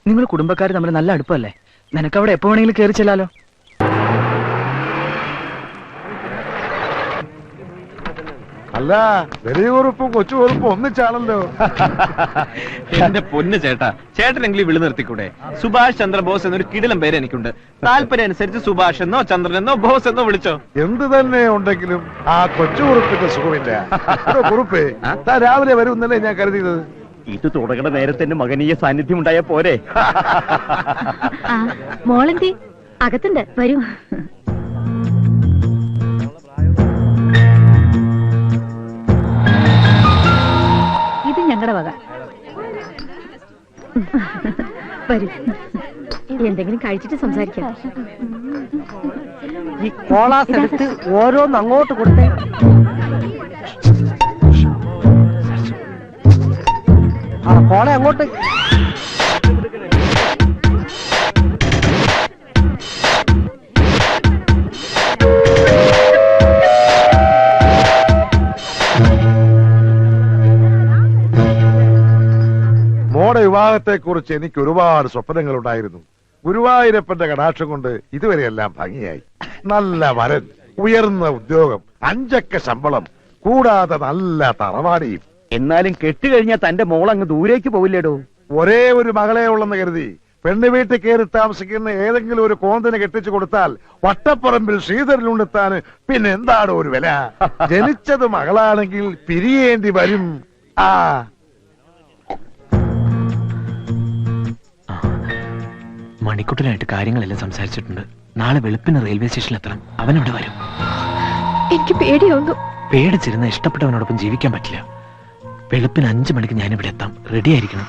നിങ്ങൾ കുടുംബക്കാർ തമ്മിൽ നല്ല അടുപ്പല്ലേ? നിനക്ക് അവിടെ എപ്പോ വേണമെങ്കിലും കയറി ചെല്ലാലോ. അല്ല, വലിയ കുറുപ്പും കൊച്ചു കുറുപ്പും ഒന്നിച്ചാണല്ലോ. എന്റെ പൊന്ന് ചേട്ടാ, ചേട്ടനെങ്കിലും വിളി നിർത്തിക്കൂടെ? സുഭാഷ് ചന്ദ്രബോസ് എന്നൊരു കിടിലം പേര് എനിക്കുണ്ട്. താല്പര്യം അനുസരിച്ച് സുഭാഷ് എന്നോ ചന്ദ്രൻ എന്നോ ബോസ് എന്നോ വിളിച്ചോ. എന്ത് തന്നെ ഉണ്ടെങ്കിലും ആ കൊച്ചു കുറുപ്പിന്റെ സുഖമില്ല. കുറുപ്പേ, താൻ രാവിലെ വരുമെന്നല്ലേ ഞാൻ കരുതിയത്. ഇത് തുടങ്ങുന്ന നേരത്തെ മകനീയ സാന്നിധ്യം ഉണ്ടായ പോരെ? മോളെന്തി അകത്തുണ്ട്, വരൂ. ഇത് ഞങ്ങളുടെ വക. വരൂ, എന്തെങ്കിലും കഴിച്ചിട്ട് സംസാരിക്കാം. ഈ കോളാസ് എടുത്ത് ഓരോന്ന് അങ്ങോട്ട് കൊടുത്തേ. ആ കോള അങ്ങോട്ട്. മോടെ വിവാഹത്തെ കുറിച്ച് എനിക്ക് ഒരുപാട് സ്വപ്നങ്ങൾ ഉണ്ടായിരുന്നു. ഗുരുവായൂരപ്പന്റെ കടാക്ഷം കൊണ്ട് ഇതുവരെയെല്ലാം ഭംഗിയായി. നല്ല വരൻ, ഉയർന്ന ഉദ്യോഗം, 5 അക്ക ശമ്പളം, കൂടാതെ നല്ല തറവാടിയും. എന്നാലും കെട്ടുകഴിഞ്ഞാൽ തന്റെ മോൾ അങ്ങ് ദൂരേക്ക് പോവില്ലേടോ? ഒരേ ഒരു മകളെ ഉള്ളെന്ന് കരുതി പെണ്ണു വീട്ടിൽ കയറി താമസിക്കുന്ന ഏതെങ്കിലും ഒരു കോന്തിനെ കെട്ടിച്ചു കൊടുത്താൽ വട്ടപ്പറമ്പിൽ ശ്രീധരനുണ്ടെത്താൻ പിന്നെ എന്താണ് ഒരു വില? ജനിച്ചത് മകളാണെങ്കിൽ പിരിയേണ്ടി വരും. ആ മണിക്കുട്ടനായിട്ട് കാര്യങ്ങളെല്ലാം സംസാരിച്ചിട്ടുണ്ട്. നാളെ വെളുപ്പിന് റെയിൽവേ സ്റ്റേഷനിൽ എത്തണം. അവനവിടെ വരും. എനിക്ക് പേടിയൊന്നും. പേടിച്ചിരുന്ന ഇഷ്ടപ്പെട്ടവനോടൊപ്പം ജീവിക്കാൻ പറ്റില്ല. വെളുപ്പിന് 5 മണിക്ക് ഞാനിവിടെ എത്താം. റെഡി ആയിരിക്കണം.